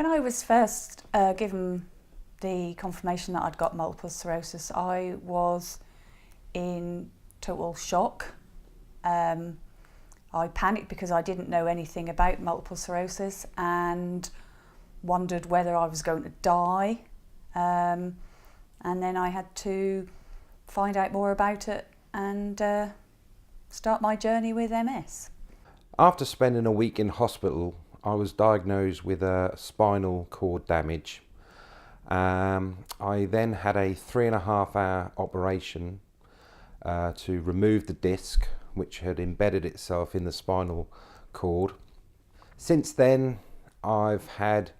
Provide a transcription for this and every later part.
When I was first given the confirmation that I'd got multiple sclerosis, I was in total shock. I panicked because I didn't know anything about multiple sclerosis and wondered whether I was going to die. And then I had to find out more about it and start my journey with MS. After spending a week in hospital, I was diagnosed with a spinal cord damage. I then had a 3.5-hour operation to remove the disc, which had embedded itself in the spinal cord. Since then, I've had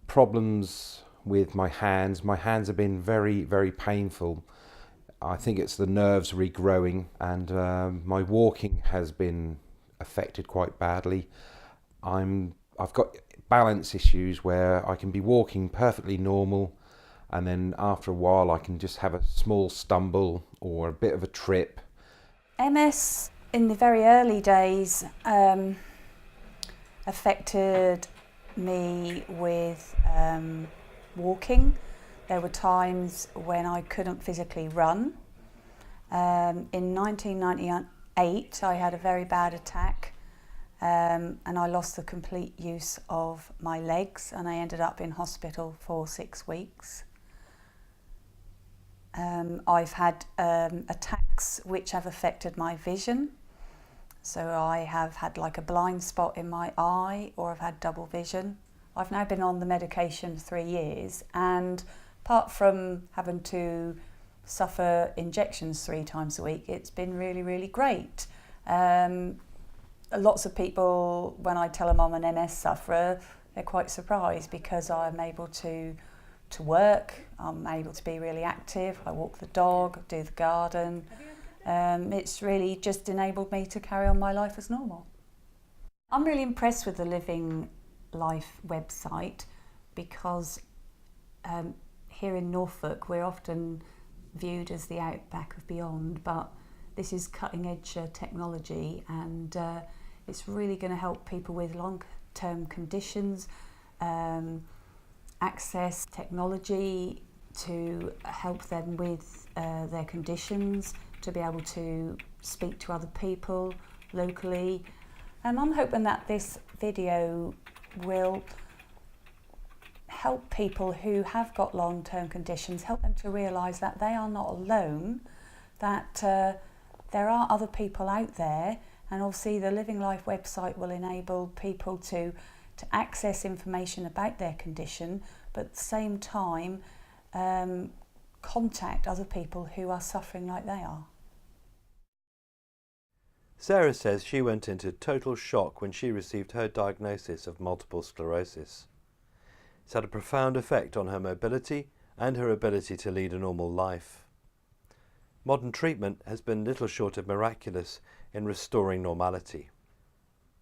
problems with my hands. My hands have been very, very painful. I think it's the nerves regrowing, and my walking has been affected quite badly. I've got balance issues where I can be walking perfectly normal, and then after a while I can just have a small stumble or a bit of a trip. MS in the very early days affected me with walking. There were times when I couldn't physically run. In 1998 I had a very bad attack and I lost the complete use of my legs, and I ended up in hospital for 6 weeks. I've had attacks which have affected my vision. So I have had like a blind spot in my eye, or I've had double vision. I've now been on the medication 3 years, and apart from having to suffer injections 3 times a week, it's been really, really great. Lots of people, when I tell them I'm an MS sufferer, they're quite surprised because I'm able to work, I'm able to be really active, I walk the dog, do the garden. It's really just enabled me to carry on my life as normal. I'm really impressed with the Living Life website because here in Norfolk we're often viewed as the outback of beyond, but this is cutting edge technology, and it's really going to help people with long-term conditions, access technology to help them with their conditions, to be able to speak to other people locally. And I'm hoping that this video will help people who have got long-term conditions, help them to realise that they are not alone, that there are other people out there, and obviously the Living Life website will enable people to access information about their condition, but at the same time contact other people who are suffering like they are. Sarah says she went into total shock when she received her diagnosis of multiple sclerosis. It's had a profound effect on her mobility and her ability to lead a normal life. Modern treatment has been little short of miraculous in restoring normality.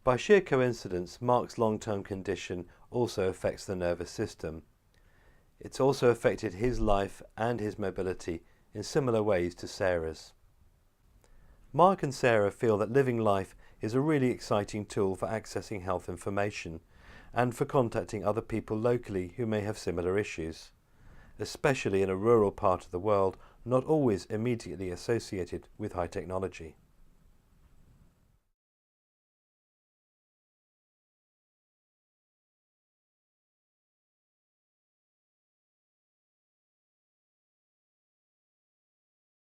By sheer coincidence, Mark's long-term condition also affects the nervous system. It's also affected his life and his mobility in similar ways to Sarah's. Mark and Sarah feel that Living Life is a really exciting tool for accessing health information and for contacting other people locally who may have similar issues, especially in a rural part of the world not always immediately associated with high technology.